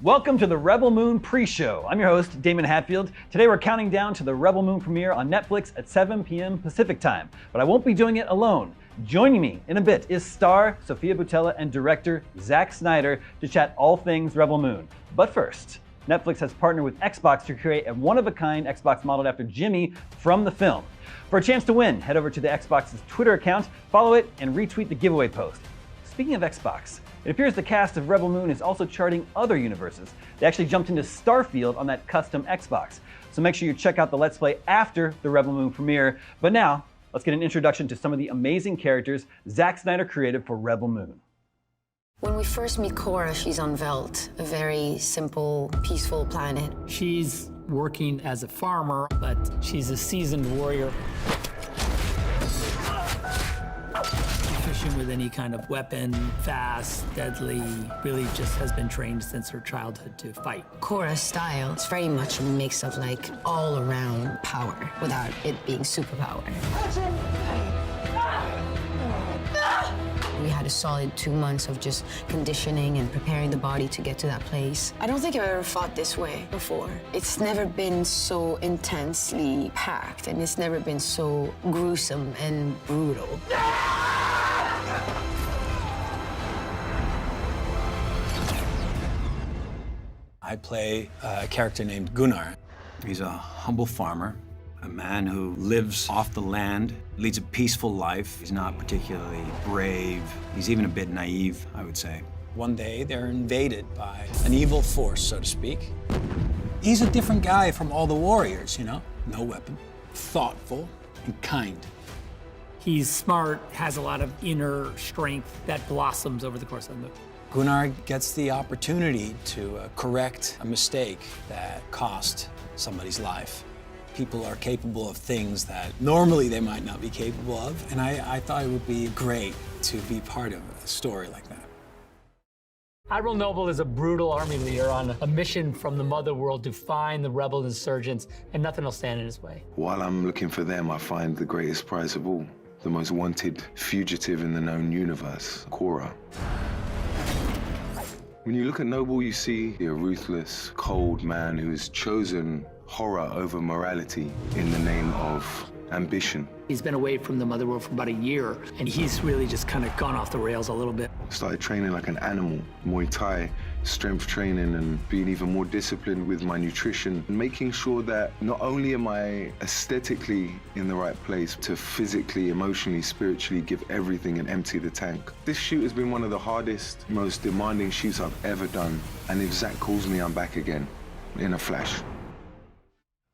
Welcome to the Rebel Moon pre-show. I'm your host, Daemon Hatfield. Today we're counting down to the Rebel Moon premiere on Netflix at 7 p.m. Pacific time. But I won't be doing it alone. Joining me in a bit is star Sofia Boutella and director Zack Snyder to chat all things Rebel Moon. But first, Netflix has partnered with Xbox to create a one-of-a-kind Xbox modeled after Jimmy from the film. For a chance to win, head over to the Xbox's Twitter account, follow it, and retweet the giveaway post. Speaking of Xbox, it appears the cast of Rebel Moon is also charting other universes. They actually jumped into Starfield on that custom Xbox. So make sure you check out the Let's Play after the Rebel Moon premiere. But now, let's get an introduction to some of the amazing characters Zack Snyder created for Rebel Moon. When we first meet Cora, she's on Velt, a very simple, peaceful planet. She's working as a farmer, but she's a seasoned warrior. Fishing with any kind of weapon, fast, deadly, really just has been trained since her childhood to fight. Cora's style, it's very much a mix of like all-around power without it being superpower. We had a solid 2 months of just conditioning and preparing the body to get to that place. I don't think I've ever fought this way before. It's never been so intensely packed, and it's never been so gruesome and brutal. I play a character named Gunnar. He's a humble farmer, a man who lives off the land, leads a peaceful life. He's not particularly brave. He's even a bit naive, I would say. One day, they're invaded by an evil force, so to speak. He's a different guy from all the warriors, you know? No weapon, thoughtful, and kind. He's smart, has a lot of inner strength that blossoms over the course of the movie. Gunnar gets the opportunity to correct a mistake that cost somebody's life. People are capable of things that normally they might not be capable of, and I thought it would be great to be part of a story like that. Admiral Noble is a brutal army leader on a mission from the Mother World to find the rebel insurgents, and nothing will stand in his way. While I'm looking for them, I find the greatest prize of all, the most wanted fugitive in the known universe, Cora. When you look at Noble, you see a ruthless, cold man who has chosen horror over morality in the name of ambition. He's been away from the Mother World for about a year, and he's really just kind of gone off the rails a little bit. Started training like an animal, Muay Thai, strength training, and being even more disciplined with my nutrition, and making sure that not only am I aesthetically in the right place to physically, emotionally, spiritually give everything and empty the tank. This shoot has been one of the hardest, most demanding shoots I've ever done, and if Zack calls me, I'm back again, in a flash.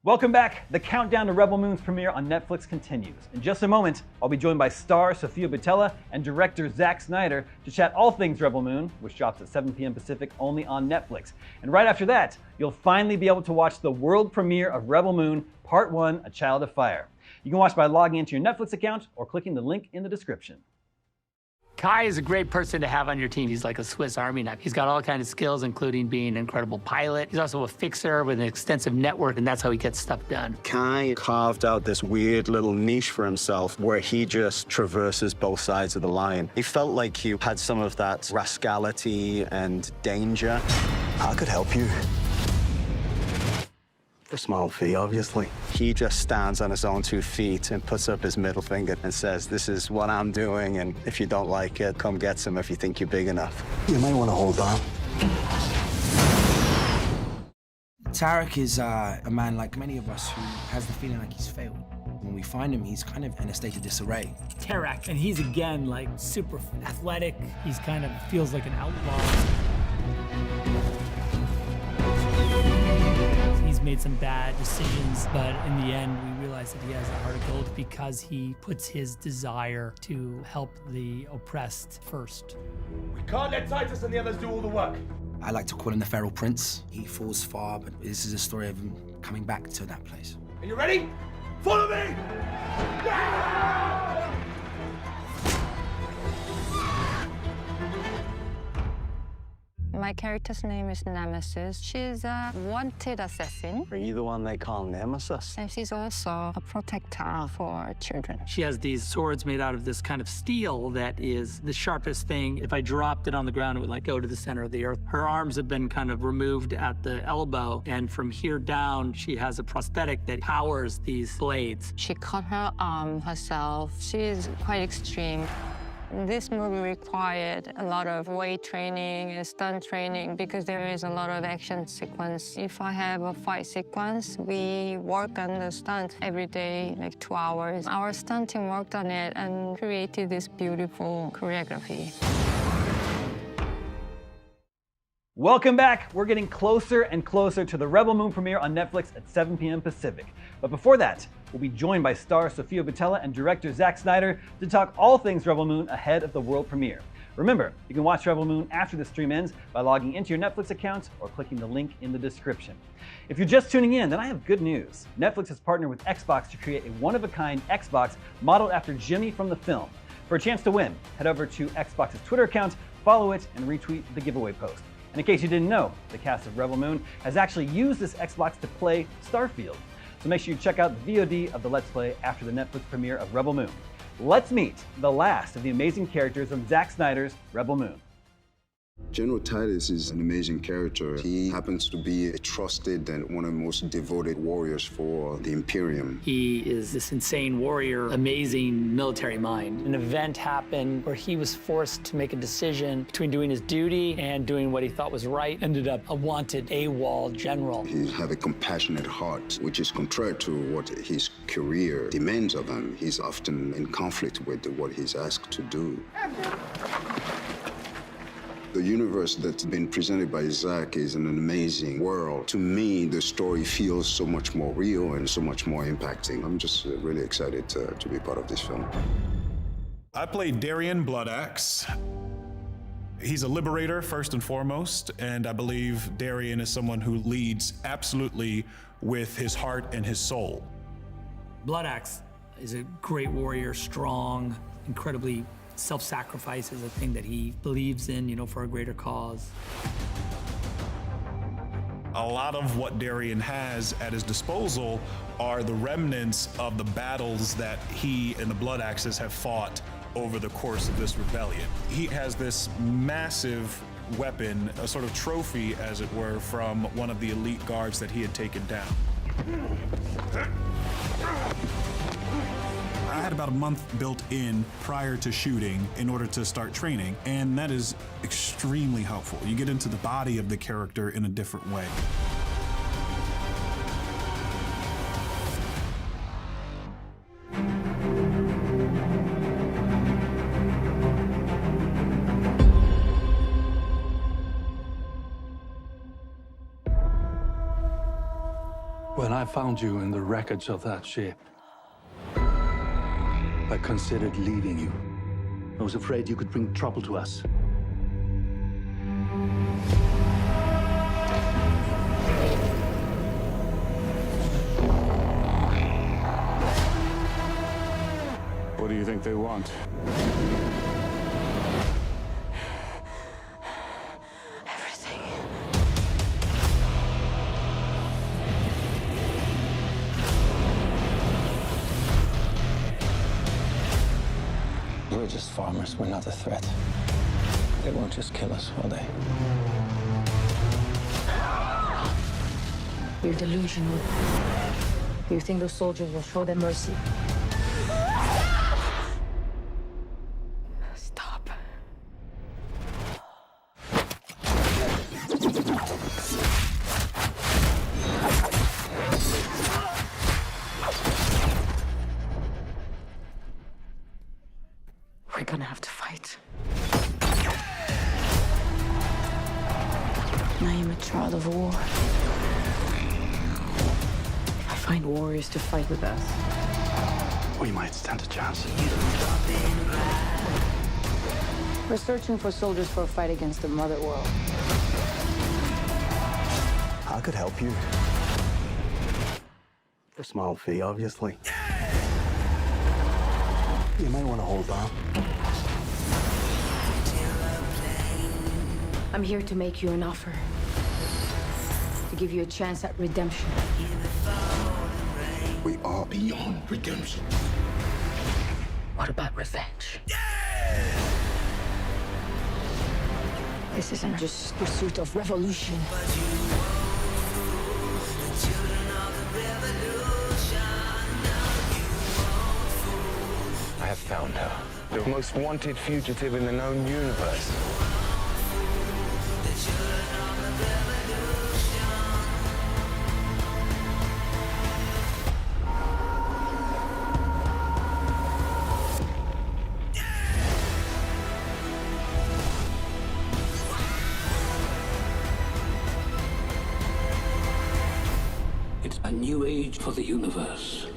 Welcome back. The countdown to Rebel Moon's premiere on Netflix continues. In just a moment, I'll be joined by star Sofia Boutella and director Zack Snyder to chat all things Rebel Moon, which drops at 7 p.m. Pacific only on Netflix. And right after that, you'll finally be able to watch the world premiere of Rebel Moon, Part 1, A Child of Fire. You can watch by logging into your Netflix account or clicking the link in the description. Kai is a great person to have on your team. He's like a Swiss Army knife. He's got all kinds of skills, including being an incredible pilot. He's also a fixer with an extensive network, and that's how he gets stuff done. Kai carved out this weird little niche for himself where he just traverses both sides of the line. He felt like he had some of that rascality and danger. I could help you. For a small fee, obviously. He just stands on his own 2 feet and puts up his middle finger and says, this is what I'm doing, and if you don't like it, come get some if you think you're big enough. You might want to hold on. Tarek is a man like many of us who has the feeling like he's failed. When we find him, he's kind of in a state of disarray. Tarek, and he's again like super athletic. He's kind of feels like an outlaw. He's made some bad decisions, but in the end, we realize that he has a heart of gold because he puts his desire to help the oppressed first. We can't let Titus and the others do all the work. I like to call him the Feral Prince. He falls far, but this is a story of him coming back to that place. Are you ready? Follow me! My character's name is Nemesis. She's a wanted assassin. Are you the one they call Nemesis? And she's also a protector for children. She has these swords made out of this kind of steel that is the sharpest thing. If I dropped it on the ground, it would like go to the center of the earth. Her arms have been kind of removed at the elbow, and from here down, she has a prosthetic that powers these blades. She cut her arm herself. She's quite extreme. This movie required a lot of weight training and stunt training because there is a lot of action sequence. If I have a fight sequence, we work on the stunt every day, like 2 hours. Our stunt team worked on it and created this beautiful choreography. Welcome back. We're getting closer and closer to the Rebel Moon premiere on Netflix at 7 p.m. Pacific. But before that, we'll be joined by star Sofia Boutella and director Zack Snyder to talk all things Rebel Moon ahead of the world premiere. Remember, you can watch Rebel Moon after the stream ends by logging into your Netflix account or clicking the link in the description. If you're just tuning in, then I have good news. Netflix has partnered with Xbox to create a one-of-a-kind Xbox modeled after Jimmy from the film. For a chance to win, head over to Xbox's Twitter account, follow it, and retweet the giveaway post. And in case you didn't know, the cast of Rebel Moon has actually used this Xbox to play Starfield. So make sure you check out the VOD of the Let's Play after the Netflix premiere of Rebel Moon. Let's meet the last of the amazing characters of Zack Snyder's Rebel Moon. General Titus is an amazing character. He happens to be a trusted and one of the most devoted warriors for the Imperium. He is this insane warrior, amazing military mind. An event happened where he was forced to make a decision between doing his duty and doing what he thought was right. Ended up a wanted AWOL general. He has a compassionate heart, which is contrary to what his career demands of him. He's often in conflict with what he's asked to do. The universe that's been presented by Zack is an amazing world. To me, the story feels so much more real and so much more impacting. I'm just really excited to be part of this film. I played Daemon Bloodaxe. He's a liberator, first and foremost, and I believe Daemon is someone who leads absolutely with his heart and his soul. Bloodaxe is a great warrior, strong, incredibly self-sacrifice is a thing that he believes in, for a greater cause. A lot of what Daemon has at his disposal are the remnants of the battles that he and the Bloodaxes have fought over the course of this rebellion. He has this massive weapon, a sort of trophy, as it were, from one of the elite guards that he had taken down. I had about a month built in prior to shooting in order to start training, and that is extremely helpful. You get into the body of the character in a different way. When I found you in the wreckage of that ship, I considered leaving you. I was afraid you could bring trouble to us. What do you think they want? Everything. We're just farmers. We're not a threat. They won't just kill us, will they? You're delusional. You think those soldiers will show them mercy? Stop. We're gonna have to fight. I am a child of war. I find warriors to fight with us. We might stand a chance. We're searching for soldiers for a fight against the Mother World. I could help you. For a small fee, obviously. You might want to hold on. I'm here to make you an offer. To give you a chance at redemption. We are beyond redemption. What about revenge? This isn't just pursuit of revolution. I have found her. The most wanted fugitive in the known universe. It's a new age for the universe.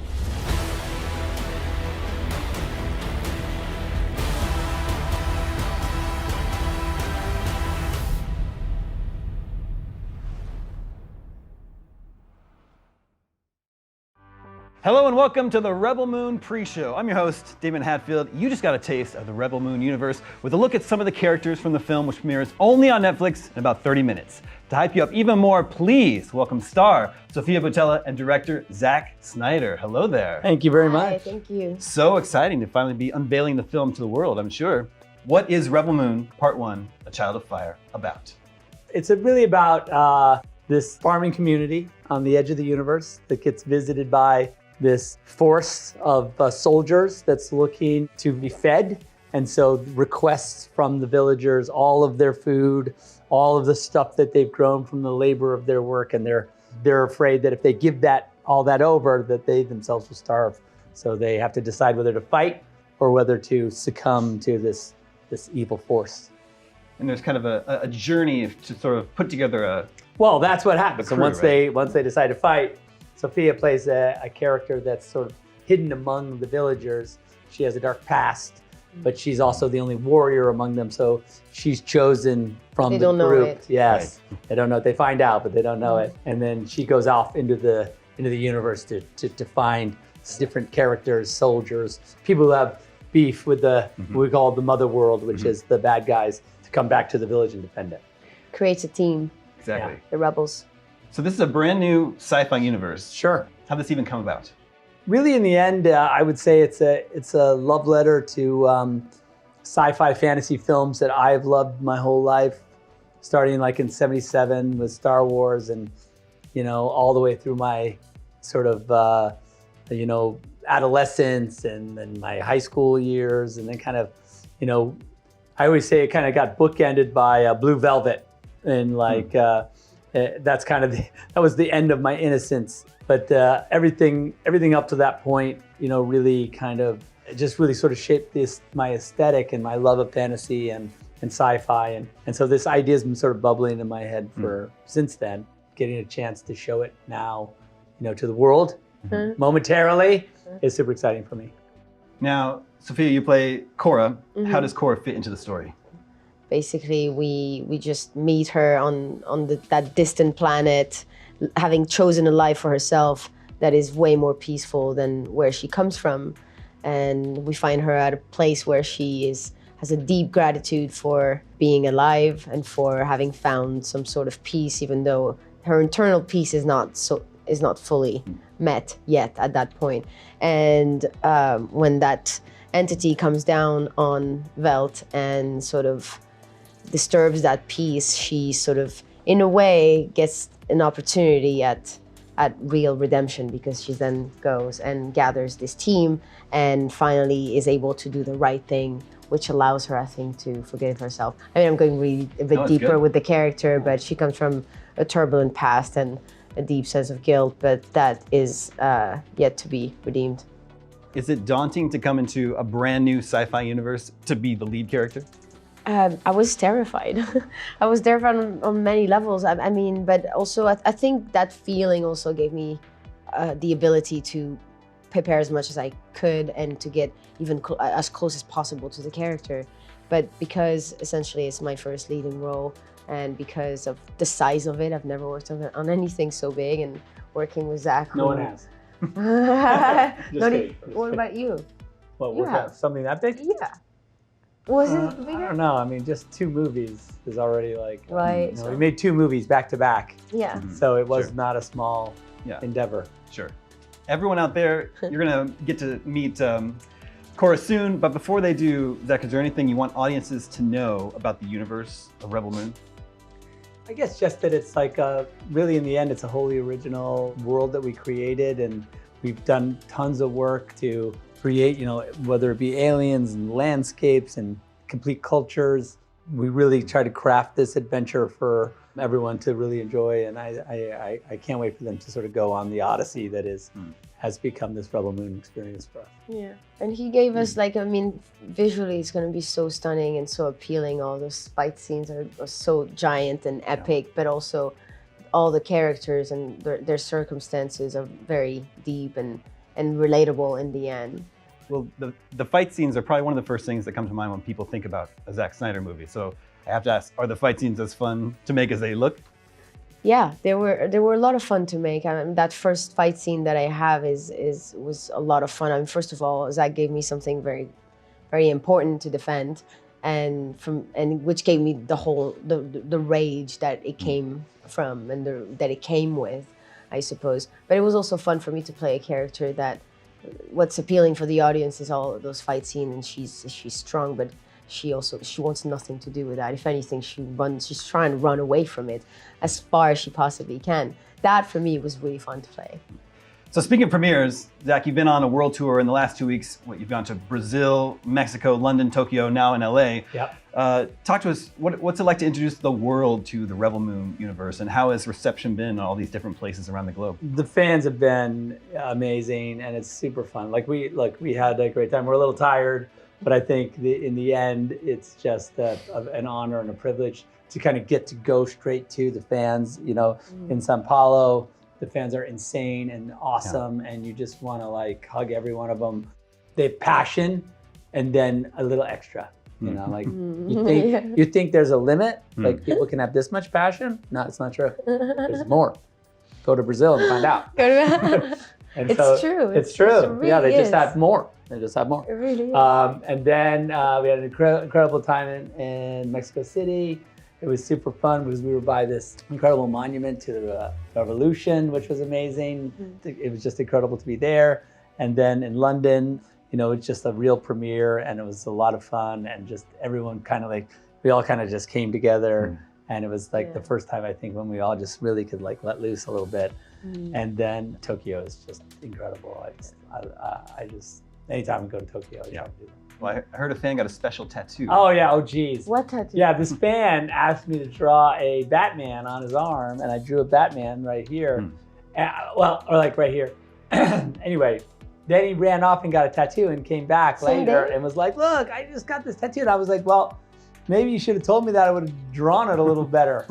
Hello and welcome to the Rebel Moon pre-show. I'm your host, Daemon Hatfield. You just got a taste of the Rebel Moon universe with a look at some of the characters from the film, which premieres only on Netflix in about 30 minutes. To hype you up even more, please welcome star Sofia Boutella and director Zack Snyder. Hello there. Thank you very much. Hi, thank you. So exciting to finally be unveiling the film to the world, I'm sure. What is Rebel Moon Part 1, A Child of Fire, about? It's really about this farming community on the edge of the universe that gets visited by this force of soldiers that's looking to be fed. And so requests from the villagers, all of their food, all of the stuff that they've grown from the labor of their work. And they're afraid that if they give all that over, that they themselves will starve. So they have to decide whether to fight or whether to succumb to this evil force. And there's kind of a journey to sort of put together a... Well, that's what happens. crew, So once they decide to fight, Sofia plays a character that's sort of hidden among the villagers. She has a dark past, but she's also the only warrior among them. So she's chosen from the group. They don't know it. Yes, right. They don't know it. They find out, but they don't know it. And then she goes off into the universe to find different characters, soldiers, people who have beef with what we call the mother world, which is the bad guys, to come back to the village and defend it. Creates a team. Exactly. Yeah. The rebels. So this is a brand new sci-fi universe. Sure. How'd this even come about? Really, in the end, I would say it's a love letter to sci-fi fantasy films that I've loved my whole life, starting like in '77 with Star Wars, and all the way through my sort of adolescence and then my high school years, and then kind of I always say it kind of got bookended by Blue Velvet, and like. That's kind of that was the end of my innocence, but everything up to that point, really kind of just really sort of shaped my aesthetic and my love of fantasy and sci-fi, and so this idea has been sort of bubbling in my head for since then. Getting a chance to show it now, to the world momentarily is super exciting for me. Now, Sofia, you play Cora. How does Cora fit into the story? Basically, we just meet her on that distant planet, having chosen a life for herself that is way more peaceful than where she comes from. And we find her at a place where she has a deep gratitude for being alive and for having found some sort of peace, even though her internal peace is not fully met yet at that point. And when that entity comes down on Velt and sort of disturbs that peace, she sort of, in a way, gets an opportunity at real redemption, because she then goes and gathers this team and finally is able to do the right thing, which allows her, I think, to forgive herself. I mean, I'm going really a bit deeper with the character, but she comes from a turbulent past and a deep sense of guilt, but that is yet to be redeemed. Is it daunting to come into a brand new sci-fi universe to be the lead character? I was terrified. I was terrified on many levels. I mean, but also I think that feeling also gave me the ability to prepare as much as I could and to get even as close as possible to the character. But because essentially it's my first leading role, and because of the size of it, I've never worked on anything so big, and working with Zack. No one has. What about you? What, work on something that big? Yeah. Was it I bigger? don't know. I mean, just 2 movies is already like Right. we made 2 movies back to back, Yeah. so it was Sure. not a small endeavor. Sure. Everyone out there, you're gonna get to meet Cora soon, but before they do, Zach, is there anything you want audiences to know about the universe of Rebel Moon? I guess just that it's like really in the end, it's a wholly original world that we created, and we've done tons of work to create, whether it be aliens and landscapes and complete cultures. We really try to craft this adventure for everyone to really enjoy, and I can't wait for them to sort of go on the odyssey that has become this Rebel Moon experience for us. Yeah, and he gave us visually it's going to be so stunning and so appealing. All those fight scenes are so giant and epic, but also all the characters and their circumstances are very deep and relatable in the end. Well, the fight scenes are probably one of the first things that come to mind when people think about a Zack Snyder movie. So I have to ask, are the fight scenes as fun to make as they look? Yeah, they were a lot of fun to make. I mean, that first fight scene that I have was a lot of fun. I mean, first of all, Zack gave me something very, very important to defend, and which gave me the rage that it came from and that it came with, I suppose. But it was also fun for me to play a character that. What's appealing for the audience is all of those fight scenes, and she's strong, but she wants nothing to do with that. If anything, she's trying to run away from it as far as she possibly can. That for me was really fun to play. So speaking of premieres, Zach, you've been on a world tour in the last 2 weeks. You've gone to Brazil, Mexico, London, Tokyo, now in LA. Yep. Talk to us, what's it like to introduce the world to the Rebel Moon universe, and how has reception been in all these different places around the globe? The fans have been amazing, and it's super fun. We had a great time. We're a little tired, but I think in the end, it's just an honor and a privilege to kind of get to go straight to the fans. In Sao Paulo, the fans are insane and awesome, and you just want to hug every one of them. They have passion, and then a little extra. You think there's a limit, like people can have this much passion. No, it's not true. There's more. Go to Brazil and find out. It's true. It's true. It really they just is. have more. They just have more. It really is. And then we had an incredible time in Mexico City. It was super fun because we were by this incredible monument to the revolution, which was amazing. It was just incredible to be there. And then in London, it's just a real premiere, and it was a lot of fun, and just everyone we all kind of just came together, and it was the first time I think when we all just really could let loose a little bit. And then Tokyo is just incredible. I just anytime we go to Tokyo, I try to do that. Well, I heard a fan got a special tattoo. Oh yeah, oh geez. What tattoo? Yeah, this fan asked me to draw a Batman on his arm, and I drew a Batman right here. Or right here. Anyway, then he ran off and got a tattoo and came back later and was like, look, I just got this tattoo. And I was like, well, maybe you should have told me that. I would have drawn it a little better.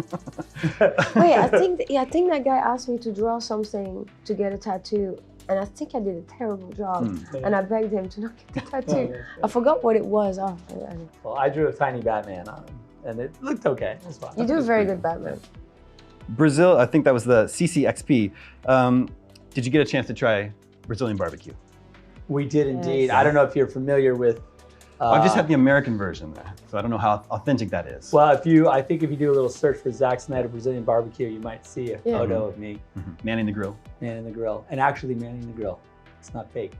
Wait, I think that guy asked me to draw something to get a tattoo, and I think I did a terrible job. And I begged him to not get the tattoo. I forgot what it was. Well, I drew a tiny Batman on him, and it looked okay. It was fine. You do a very good Batman. Brazil, I think that was the CCXP. Did you get a chance to try Brazilian barbecue? We did indeed. Yes. I don't know if you're familiar with. I've just had the American version, so I don't know how authentic that is. Well, I think if you do a little search for Zack Snyder Brazilian barbecue, you might see a photo of me manning the grill. Manning the grill, and actually manning the grill. It's not fake.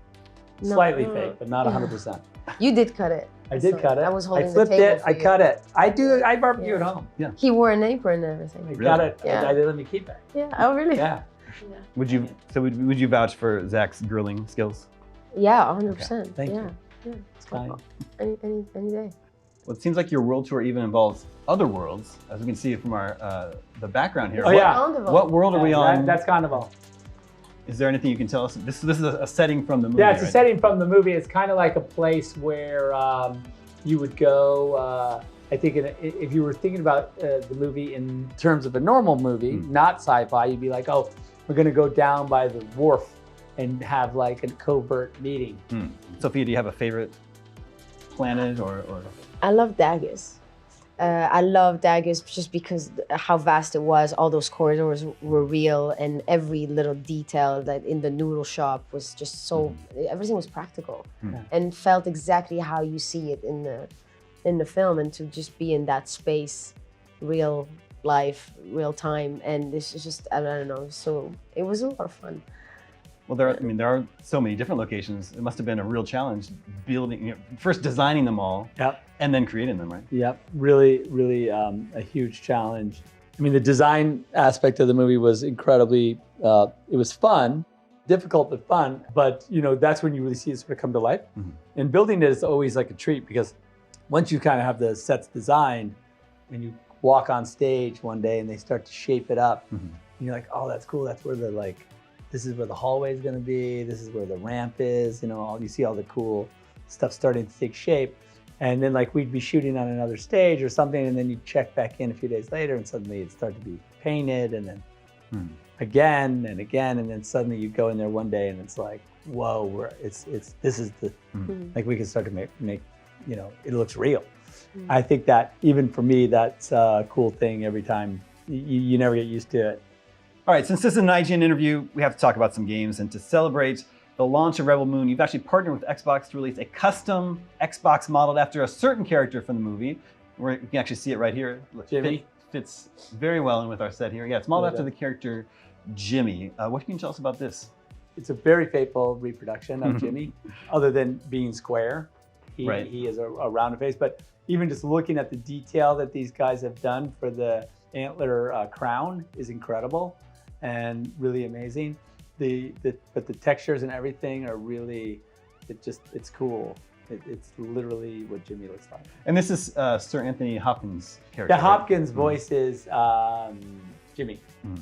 Slightly fake, but not 100%. You did cut it. I did cut it. I was holding I flipped the table it. I cut it. I barbecue at home. Yeah. He wore an apron and everything. I got it. Yeah. I let me keep it. Yeah. Oh, really? Yeah. Would you vouch for Zach's grilling skills? Yeah, 100%. Thank you. Yeah. It's fine. Any day. Well, it seems like your world tour even involves other worlds, as we can see from our the background here. Oh, yeah. What world are we on? That's Carnival. Is there anything you can tell us? This is a setting from the movie. Yeah, it's a setting from the movie. It's kind of like a place where you would go. I think if you were thinking about the movie in terms of a normal movie, not sci-fi, you'd be like, oh, we're going to go down by the wharf and have a covert meeting. Sofia, do you have a favorite planet or? I love Daggers. I love Daggers just because how vast it was. All those corridors were real, and every little detail that in the noodle shop was just so. Everything was practical and felt exactly how you see it in in the film, and to just be in that space, real life, real time, and this is just, I don't know, so it was a lot of fun. Well, there are so many different locations. It must have been a real challenge building, first designing them all, Yep. and then creating them, right? Yep, really a huge challenge. I mean, the design aspect of the movie was incredibly, it was fun, difficult but fun, but that's when you really see it sort of come to life. Mm-hmm. And building it is always like a treat, because once you kind of have the sets designed and you walk on stage one day and they start to shape it up, Mm-hmm. and you're like, oh, that's cool, that's where this is where the hallway is going to be, this is where the ramp is, you see all the cool stuff starting to take shape. And then we'd be shooting on another stage or something, and then you'd check back in a few days later and suddenly it'd start to be painted, and then again and again, and then suddenly you go in there one day and it's like, whoa, this is the, we can start to make it looks real. I think that even for me, that's a cool thing every time. You never get used to it. All right, since this is an IGN interview, we have to talk about some games. And to celebrate the launch of Rebel Moon, you've actually partnered with Xbox to release a custom Xbox modeled after a certain character from the movie. You can actually see it right here. Look, Jimmy. Fits very well in with our set here. Yeah, it's modeled after the character Jimmy. What can you tell us about this? It's a very faithful reproduction of Jimmy, other than being square. He is a rounded face, but even just looking at the detail that these guys have done for the antler crown is incredible and really amazing. But the textures and everything are really, it's cool. It's literally what Jimmy looks like. And this is Sir Anthony Hopkins' character. Yeah, Hopkins voices Jimmy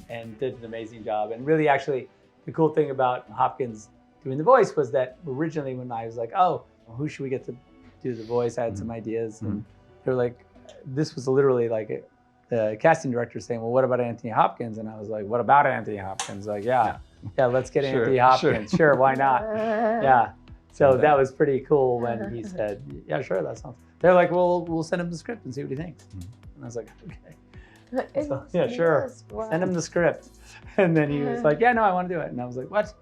and did an amazing job. And really, actually, the cool thing about Hopkins doing the voice was that originally when I was like, oh, who should we get to do the voice? I had some ideas. And they were like, this was literally like the casting director saying, well, what about Anthony Hopkins? And I was like, what about Anthony Hopkins? Like, yeah, let's get Anthony Hopkins. Sure, why not? Yeah. So that was pretty cool when he said, yeah, sure, that sounds. They're like, well, we'll send him the script and see what he thinks. And I was like, okay. So, yeah, sure. Send him the script. And then he was like, yeah, no, I want to do it. And I was like, what?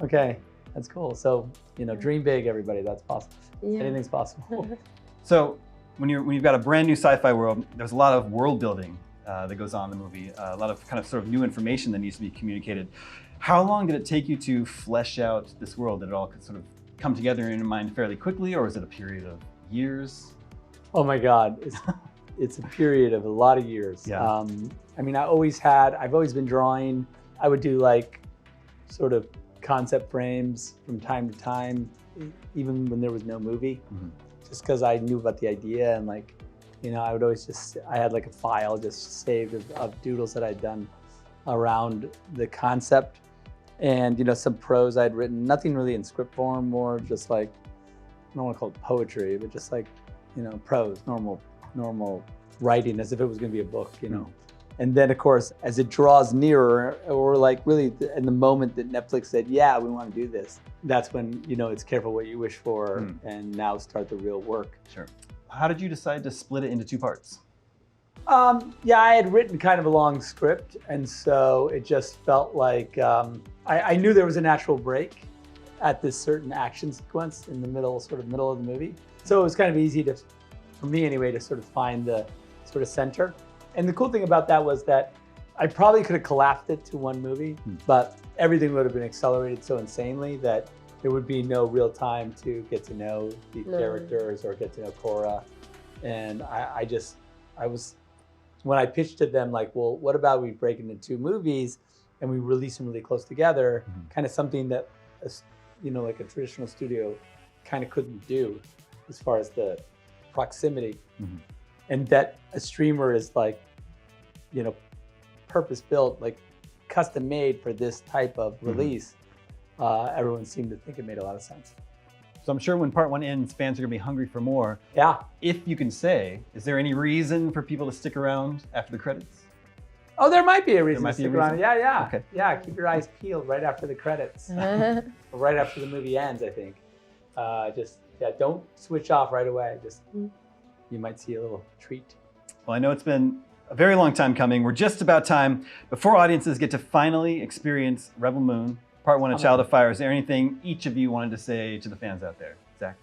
Okay, that's cool. So, dream big, everybody. That's possible. Yeah. Anything's possible. So when you've got a brand new sci-fi world, there's a lot of world building that goes on in the movie, a lot of kind of sort of new information that needs to be communicated. How long did it take you to flesh out this world? Did it all sort of come together in your mind fairly quickly, or was it a period of years? Oh my God, it's a period of a lot of years. Yeah. I've always been drawing. I would do sort of concept frames from time to time, even when there was no movie, just because I knew about the idea. And I would always I had a file just saved of doodles that I'd done around the concept. And some prose I'd written, nothing really in script form, more just I don't want to call it poetry, but just prose, normal writing, as if it was going to be a book, And then, of course, as it draws nearer, or really in the moment that Netflix said, yeah, we want to do this, that's when, it's careful what you wish for, and now start the real work. Sure. How did you decide to split it into two parts? Yeah, I had written kind of a long script, and so it just felt like I knew there was a natural break at this certain action sequence in the middle of the movie. So it was kind of easy for me anyway, to sort of find the sort of center. And the cool thing about that was that I probably could have collapsed it to one movie, but everything would have been accelerated so insanely that there would be no real time to get to know the characters or get to know Cora. And when I pitched to them, well, what about we break into two movies and we release them really close together, kind of something that, a traditional studio kind of couldn't do as far as the proximity. And that a streamer is purpose built, custom made for this type of release. Everyone seemed to think it made a lot of sense. So I'm sure when part one ends, fans are gonna be hungry for more. Yeah. If you can say, is there any reason for people to stick around after the credits? Oh, there might be a reason to stick around. Yeah. Okay. Yeah, keep your eyes peeled right after the credits. Or right after the movie ends, I think. Don't switch off right away. You might see a little treat. Well, I know it's been a very long time coming. We're just about time before audiences get to finally experience Rebel Moon, Part 1 of Child of Fire. Is there anything each of you wanted to say to the fans out there? Zach?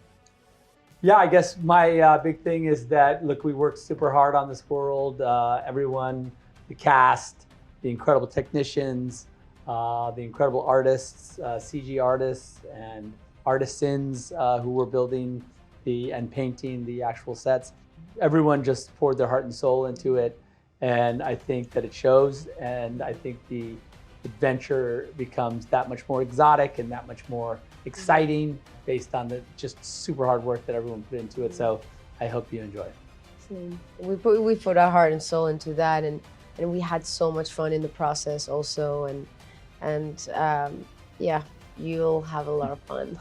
Yeah, I guess my big thing is that, look, we worked super hard on this world. Everyone, the cast, the incredible technicians, the incredible artists, CG artists and artisans who were building and painting the actual sets. Everyone just poured their heart and soul into it. And I think that it shows. And I think the adventure becomes that much more exotic and that much more exciting based on the just super hard work that everyone put into it. So I hope you enjoy it. We put our heart and soul into that, and we had so much fun in the process also. And yeah, you'll have a lot of fun.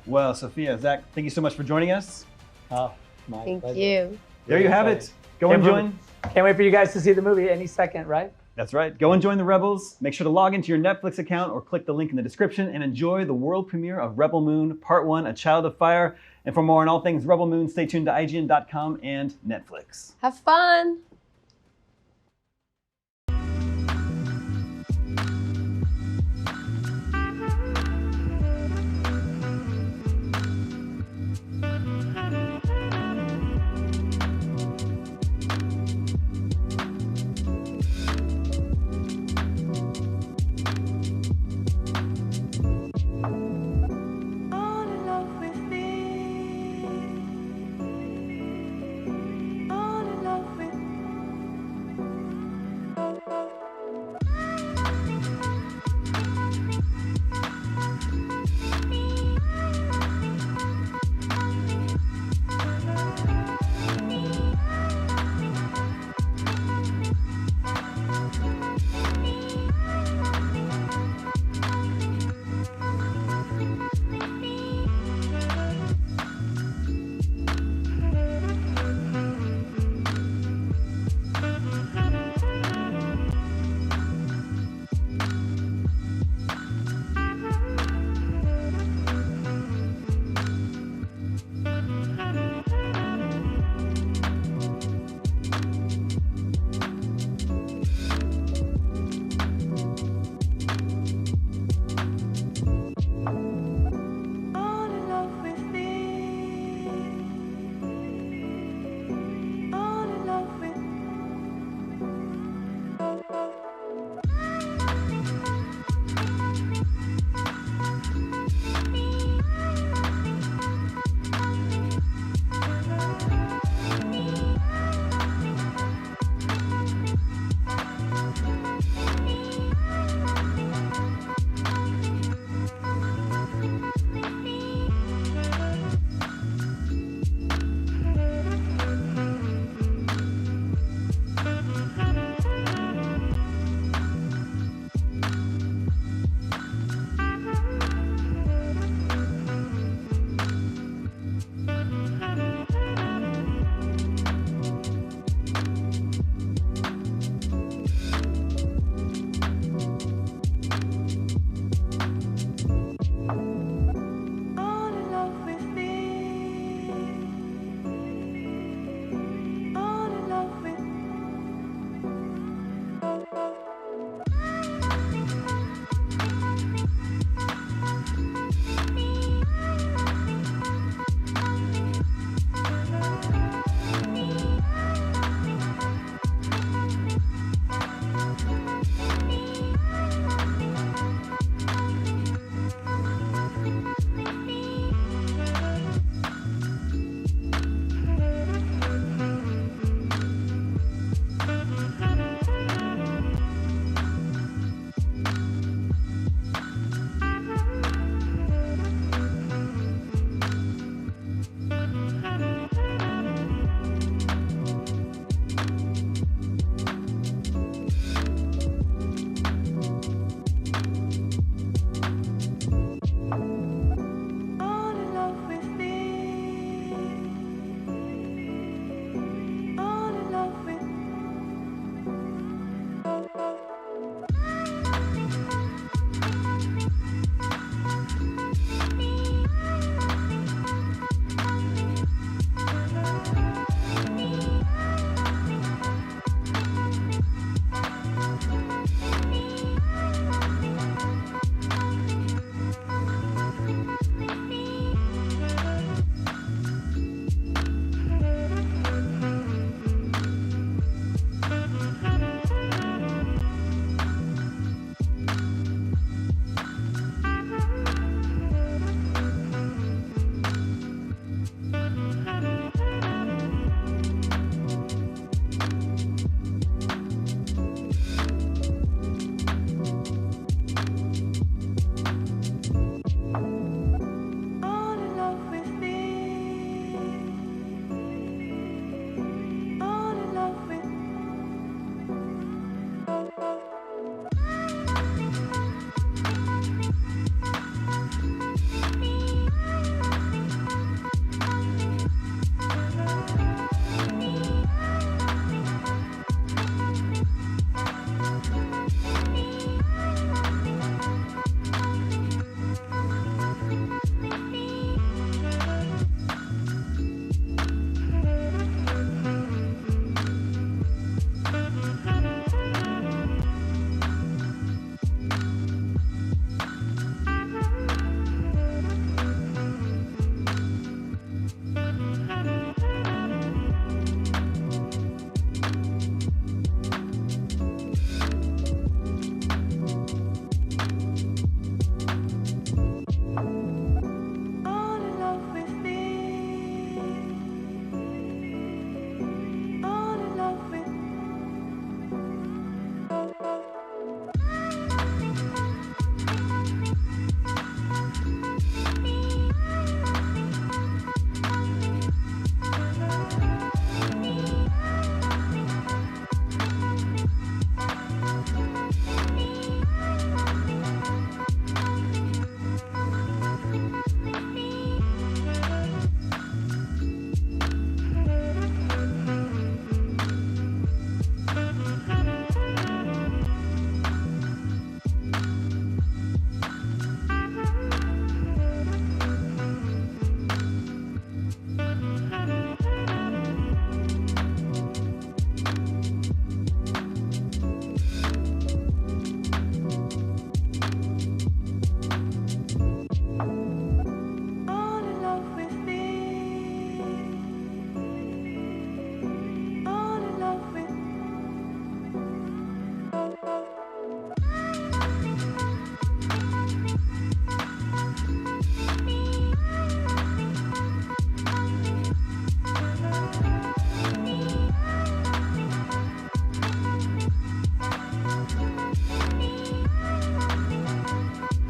Well, Sofia, Zach, thank you so much for joining us. Oh, my Thank pleasure. you. There you have it. Go and join. Can't wait for you guys to see the movie any second, right? That's right. Go and join the Rebels. Make sure to log into your Netflix account or click the link in the description and enjoy the world premiere of Rebel Moon Part 1, A Child of Fire. And for more on all things Rebel Moon, stay tuned to IGN.com and Netflix. Have fun.